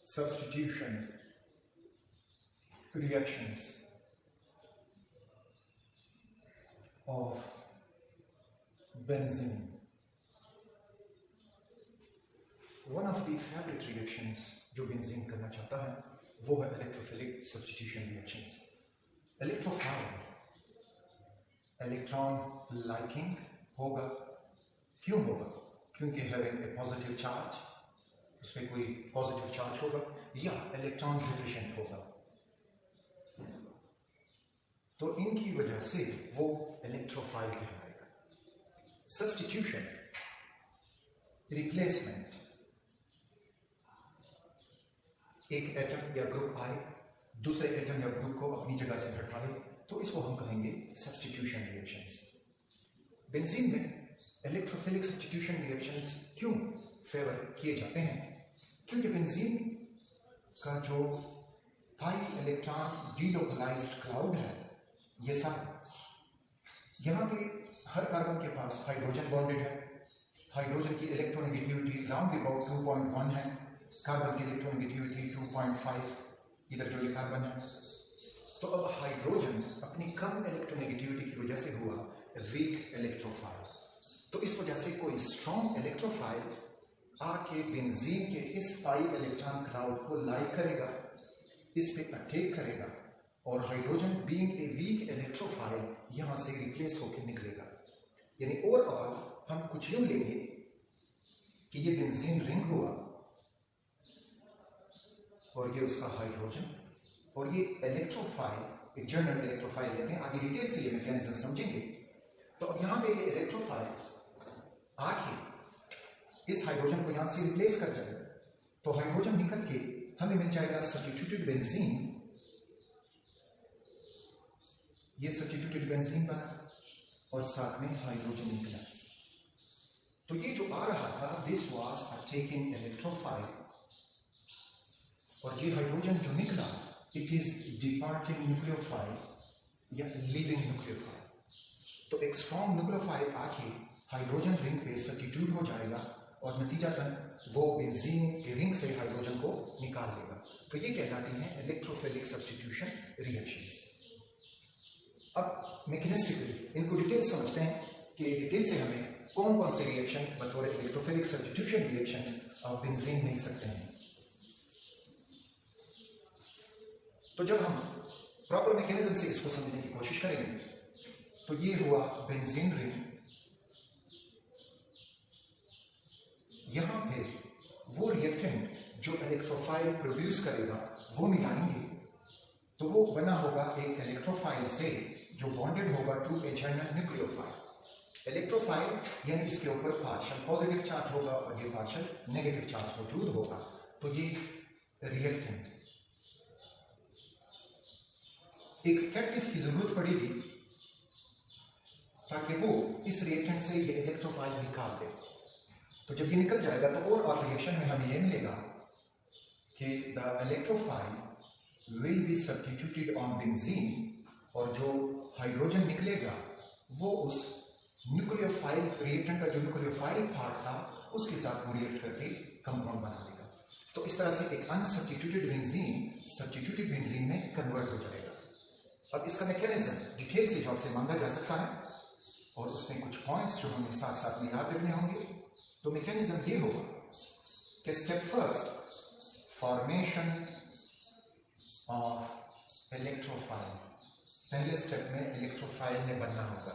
substitution reactions of benzene. One of the favorite reactions जो benzene करना चाहता है वो है electrophilic substitution reactions. Electrophile electron liking होगा. क्यों होगा? क्योंकि हैविंग ए पॉजिटिव चार्ज, उसमें कोई पॉजिटिव चार्ज होगा, या इलेक्ट्रॉन डिफिशिएंट होगा. तो इनकी वजह से वो इलेक्ट्रोफाइल कहलाएगा. सब्स्टिट्यूशन, रिप्लेसमेंट, एक एटम या ग्रुप आए, दूसरे एटम या ग्रुप को अपनी जगह से हटाए, तो इसको हम कहेंगे सब्स्टिट्यूशन रिएक्शंस. बेंजीन में इलेक्ट्रोफिलिक सब्स्टिट्यूशन रिएक्शंस क्यों फेवर किए जाते हैं? क्योंकि बेंजीन का जो पाई इलेक्ट्रॉन डीलोकलाइज्ड क्लाउड है, ये सब यहाँ पे हर कार्बन के पास हाइड्रोजन बॉन्डेड है. हाइड्रोजन की इलेक्ट्रोनेगेटिविटी राउंड अबाउट 2.1 है, कार्बन की इलेक्ट्रोनेगेटिविटी 2.5. इधर जो ये कार्बन है, तो अब हाइड्रोजन अपनी कम इलेक्ट्रोनेगेटिविटी की वजह से हुआ वीक इलेक्ट्रोफाइल. तो इस वजह से कोई स्ट्रॉन्ग इलेक्ट्रोफाइल आके बेंजीन के इस पाई इलेक्ट्रॉन क्लाउड को लाइक करेगा, इस पे अटैक करेगा, और hydrogen being a weak electrophile यहां से रिप्लेस होकर निकलेगा. यानी ओवरऑल हम कुछ यूं लेंगे कि ये बेंजीन रिंग हुआ और ये उसका हाइड्रोजन, और ये इलेक्ट्रोफाइल एक जनरल इलेक्ट्रोफाइल लेते हैं. आगे डिटेल से ये मैकेनिज्म समझेंगे. तो अब यहाँ पे ये इलेक्ट्रोफाइल आके इस हाइड्रोजन को यहाँ से रिप्लेस कर जाएगा, तो हाइड्रोजन निकल के हमें मिल जाएगा सब्स्टिट्यूटेड बेंजीन. ये सब्स्टिट्यूटेड बेंजीन बना और साथ में हाइड्रोजन निकला. तो ये जो आ रहा था, this was a taking electrophile, और ये हाइड्रोजन जो निकला, इट इज डिपार्टिंग न्यूक्लियोफाइल या लिविंग न्यूक्लियोफाइल. तो एक स्ट्रॉन्ग न्यूक्लियोफाइल आके हाइड्रोजन रिंग पे सब्स्टिट्यूट हो जाएगा और नतीजतन वो बेंजीन के रिंग से हाइड्रोजन को निकाल देगा. तो ये कहलाती हैं इलेक्ट्रोफिलिक सब्स्टिट्यूशन रिएक्शंस. अब मैकेनिस्टिकली इनको डिटेल समझते हैं कि डिटेल से हमें कौन कौन से रिएक्शन बतौर electrophilic substitution reactions of benzene मिल सकते हैं. तो जब हम प्रॉपर मैकेनिज्म से इसको समझने की कोशिश करेंगे, तो ये हुआ बेंजीन रिंग. यहां पे वो रिएक्टेंट जो इलेक्ट्रोफाइल प्रोड्यूस करेगा वो मिलाएंगे, तो वो बना होगा एक इलेक्ट्रोफाइल से जो बॉन्डेड होगा to a general nucleophile. Electrophile यानी इसके ऊपर पार्शियल पॉजिटिव चार्ज होगा और ये पार्शियल नेगेटिव चार्ज मौजूद होगा. तो ये रिएक्टेंट एक कैटलिस्ट की जरूरत पड़ेगी ताकि वो इस रिएक्टेंट से ये इलेक्ट्रोफाइल निकाल दे. तो जब ये निकल जाएगा तो और रिएक्शन में हमें ये मिलेगा कि the electrophile will be substituted on benzene, और जो हाइड्रोजन निकलेगा वो उस न्यूक्लियोफाइल रिएक्टेंट का जो न्यूक्लियोफाइल पार्ट था उसके साथ वो रिएक्ट करके कंपाउंड बना देगा. तो इस तरह से एक अनसब्स्टिट्यूटेड बेंजीन सब्स्टिट्यूटेड बेंजीन में कन्वर्ट हो जाएगा. अब इसका मैकेनिज्म डिटेल से जॉब से मांगा जा सकता है, और उसमें कुछ पॉइंट्स जो हमें साथ साथ में याद रखने होंगे. तो मैकेनिज्म ये होगा कि step first, formation of electrophile. पहले स्टेप में इलेक्ट्रोफाइल ने बनना होगा.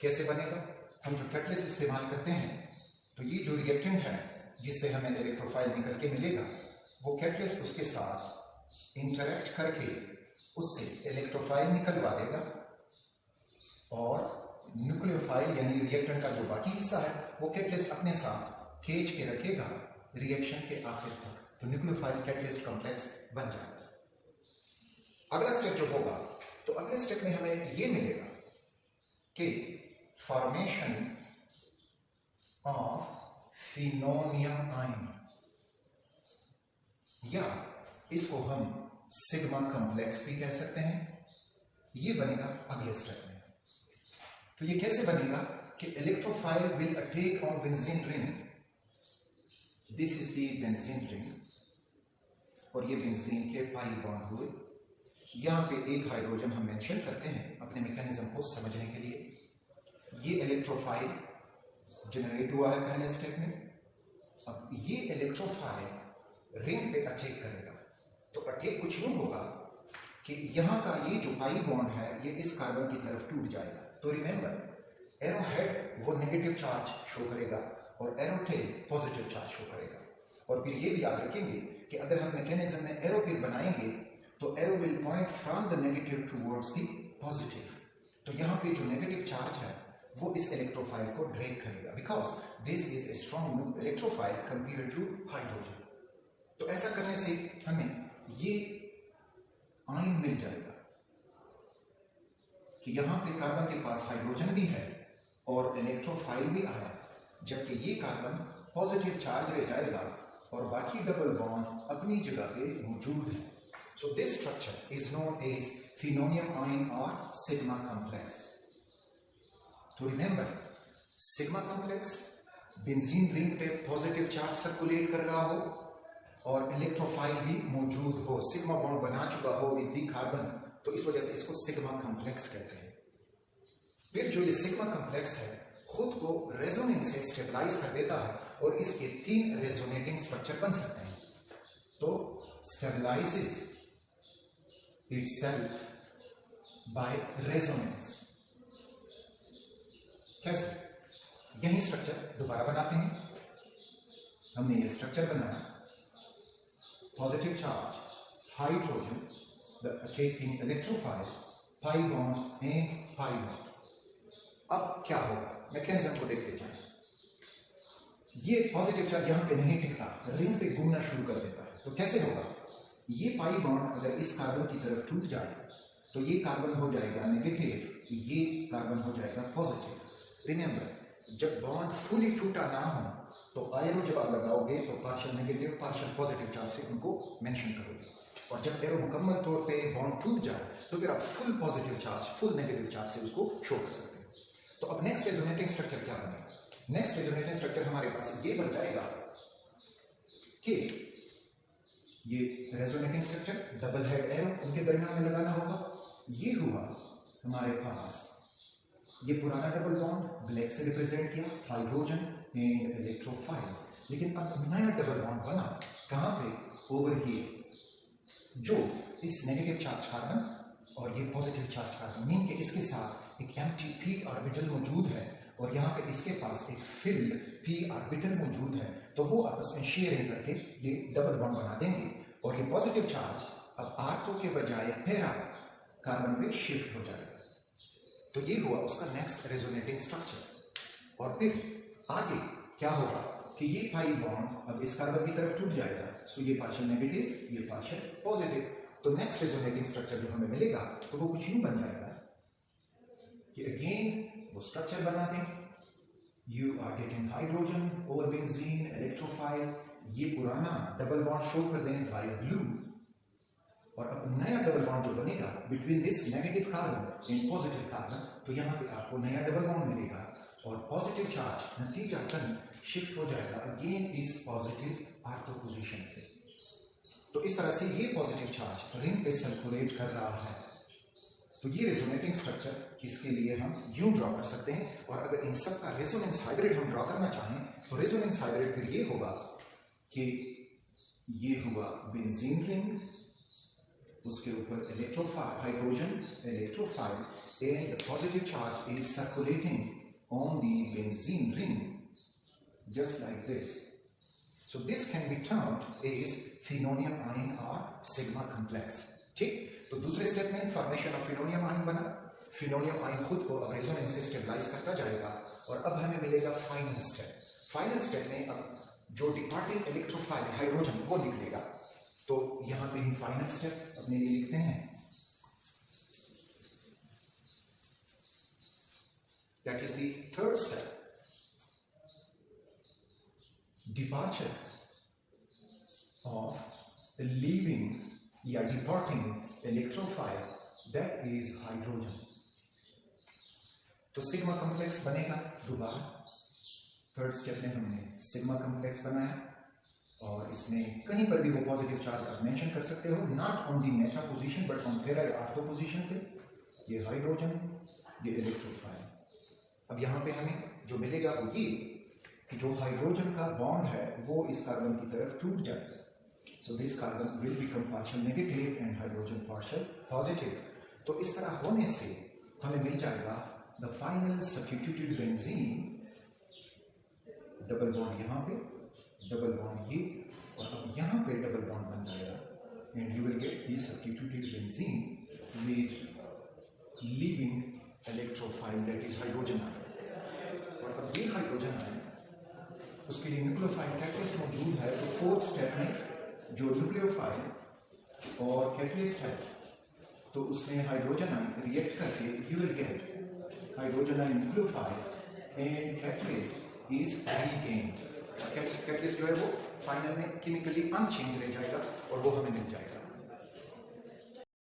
कैसे बनेगा? हम जो कैटलिस्ट इस्तेमाल करते हैं, तो ये जो रिएक्टेंट है जिससे हमें इलेक्ट्रोफाइल निकल के मिलेगा, वो कैटलिस्ट उसके साथ इंटरेक्ट करके उससे इलेक्ट्रोफाइल निकलवा देगा, और न्यूक्लियोफाइल यानी रिएक्टेंट का जो बाकी हिस्सा है वो कैटलिस्ट अपने साथ खींच के रखेगा रिएक्शन के आखिर तक. तो न्यूक्लियोफाइल कैटलिस्ट कॉम्प्लेक्स बन जाएगा. अगला स्टेप जो होगा, तो अगले स्टेप में हमें ये मिलेगा कि फॉर्मेशन ऑफ फिनोनियम आयन, या इसको हम सिग्मा कॉम्प्लेक्स भी कह सकते हैं. ये बनेगा अगले स्टेप में. तो ये कैसे बनेगा कि electrophile will attack on benzene ring. This is the benzene ring. और ये बेंजीन के पाई बॉन्ड हुए। यहाँ पे एक हाइड्रोजन हम मेंशन करते हैं अपने मैकेनिज्म को समझने के लिए। ये इलेक्ट्रोफाइल जनरेट हुआ है पहले स्टेप में। अब ये इलेक्ट्रोफाइल रिंग पे अटैक करेगा, तो अटैक कुछ यूं होगा कि यहाँ का ये जो पाई बॉन्ड है ये इस कार्बन की तरफ टूट जाएगा। तो रिमेंबर, एरो हेड वो नेगेटिव चार्ज शो करेगा और arrow tail positive charge show करेगा। और फिर ये भी याद रखेंगे कि अगर हम मैकेनिज्म में एरो पेयर बनाएंगे तो arrow will point from the negative towards the positive. तो यहाँ पे जो नेगेटिव चार्ज है वो इस इलेक्ट्रोफाइल को ड्रैग करेगा, because this is a strong electrophile compared to hydrogen. तो ऐसा करने से हमें ये आयन मिल जाएगा कि यहाँ पे कार्बन के पास हाइड्रोजन भी है और इलेक्ट्रोफाइल भी आया, जबकि ये कार्बन पॉजिटिव चार्ज रह जाएगा और बाकी डबल बॉन्ड अपनी जगह पे मौजूद है। So this structure is known as phenonium ion और सिग्मा कॉम्प्लेक्स। तो remember, sigma complex benzene ring पे पॉजिटिव चार्ज सर्कुलेट कर रहा हो और इलेक्ट्रोफाइल भी मौजूद हो, सिग्मा बॉन्ड बना चुका हो विद दी कार्बन, तो इस वजह से इसको सिग्मा कॉम्प्लेक्स कहते हैं। फिर जो ये सिग्मा कॉम्प्लेक्स है खुद को रेजोनेंस से स्टेबलाइज कर देता है और इसके 3 रेजोनेटिंग स्ट्रक्चर बन सकते हैं। तो स्टेबलाइजेस इटसेल्फ बाय रेजोनेंस। कैसे? यही स्ट्रक्चर दोबारा बनाते हैं। हमने ये स्ट्रक्चर बनाया, positive charge, hydrogen, the attacking electrophile, pi bond and pi bond. अब क्या होगा, मैकेनिज्म को देखते जाएं। ये पॉजिटिव चार्ज यहां पे नहीं टिकता, रिंग पे घूमना शुरू कर देता है। तो कैसे होगा? ये पाई बॉन्ड अगर इस कार्बन की तरफ टूट जाए तो ये कार्बन हो जाएगा नेगेटिव, ये कार्बन हो जाएगा पॉजिटिव। रिमेंबर, जब बॉन्ड फुली टूटा ना हो तो एरो जब आप लगाओगे तो partial negative partial positive charge से उनको मेंशन करोगे, और जब एरो मुकम्मल तौर पे बॉन्ड टूट जाए तो फिर आप full positive charge full negative charge से उसको शो कर सकते हैं। तो अब नेक्स्ट रेजोनेटिंग स्ट्रक्चर क्या बनेगा? नेक्स्ट रेजोनेटिंग स्ट्रक्चर हमारे पास ये बन जाएगा कि ये resonating structure double head arrow उनके दरमियान में लगाना होगा। ये हुआ हमारे पास ये पुराना डबल बॉन्ड ब्लैक से रिप्रेजेंट किया, हाइड्रोजन एंड इलेक्ट्रोफाइल। लेकिन अब नया डबल बॉन्ड बना, कहां पे? ओवर हियर, जो इस नेगेटिव चार्ज कार्बन और ये पॉजिटिव चार्ज कार्बन मीन के इसके साथ एक एम्प्टी p ऑर्बिटल मौजूद है और यहाँ पे इसके पास एक फिल्ड p ऑर्बिटल मौजूद है। तो वो आपस में शेयरिंग करके ये डबल बॉन्ड बना देंगे और ये पॉजिटिव चार्ज अब आर्थो के बजाय पैरा कार्बन पे शिफ्ट हो जाएगा। तो ये हुआ उसका नेक्स्ट रेजोनेटिंग स्ट्रक्चर। और फिर आगे क्या होगा कि ये पाई बॉन्ड अब इस कार्बन की तरफ टूट जाएगा, सो ये पार्शियल नेगेटिव, ये पार्शियल पॉजिटिव। तो नेक्स्ट रेजोनेटिंग स्ट्रक्चर जो हमें मिलेगा तो वो कुछ यूं बन जाएगा कि अगेन वो स्ट्रक्चर बना दें, you are getting hydrogen over benzene electrophile, ये पुराना डबल बॉन्ड शो कर दें बाय ब्लू, और अब नया डबल बॉन्ड जो बनेगा between this negative carbon and positive carbon, तो यहाँ पे आपको नया डबल बॉन्ड मिलेगा और पॉजिटिव चार्ज नतीजतन शिफ्ट हो जाएगा अगेन इस पॉजिटिव आर्थो पोजीशन पे। तो इस तरह से ये पॉजिटिव चार्ज रिंग पे सर्कुलेट कर रहा है। तो ये रेजोनेटिंग स्ट्रक्चर, इसके लिए हम यूं ड्रॉ कर सकते हैं। और अगर इन सब का रेजोनेंस हाइब्रिड हम ड्रॉ करना चाहें तो रेजोनेंस हाइब्रिड फिर ये होगा कि ये हुआ बेंजीन रिंग, उसके ऊपर electrophile hydrogen electrophile and the positive charge is circulating on the benzene ring just like this. So this can be termed as phenonium ion और सिग्मा कॉम्प्लेक्स। ठीक, तो दूसरे स्टेप में फॉर्मेशन ऑफ फिनोनियम आयन बना। फिनोनियम ion खुद को अब resonance से स्टेबलाइज करता जाएगा और अब हमें मिलेगा फाइनल स्टेप। फाइनल स्टेप में अब जो डिपार्टिंग इलेक्ट्रोफाइल हाइड्रोजन वो निकलेगा। तो यहां पे ही फाइनल स्टेप अपने लिए लिखते हैं, that is the third step, departure of leaving या departing electrophile that is hydrogen. तो सिग्मा कॉम्प्लेक्स बनेगा दोबारा। थर्ड स्टेप में हमने सिग्मा कॉम्प्लेक्स बनाया, और इसमें कहीं पर भी वो पॉजिटिव चार्ज आप मेंशन कर सकते हो, not on the meta position but on थेरा या आर्थो पोजीशन पे। ये हाइड्रोजन, ये इलेक्ट्रोफाइल। अब यहाँ पे हमें जो मिलेगा वो ये कि जो हाइड्रोजन का बॉन्ड है वो इस कार्बन की तरफ टूट जाएगा। So this carbon will become partial negative and hydrogen partial positive. तो इस तरह होने से हमें मिल जाएगा the final substituted benzene, double bond यहाँ पे, डबल बॉन्ड ये, और अब यहाँ पे डबल बॉन्ड बन जाएगा and you will get the substituted benzene with leaving electrophile that is hydrogen ion. और अब ये हाइड्रोजन आयन, उसके लिए न्यूक्लियोफाइल कैटलिस्ट मौजूद है। तो फोर्थ स्टेप में जो न्यूक्लियोफाइल और कैटलिस्ट है तो उसमें हाइड्रोजन आयन रिएक्ट करके you will get hydrogen ion nucleophile and catalyst is regained. Catalyst जो है वो फाइनल में केमिकली अनचेंज रह जाएगा और वो हमें मिल जाएगा।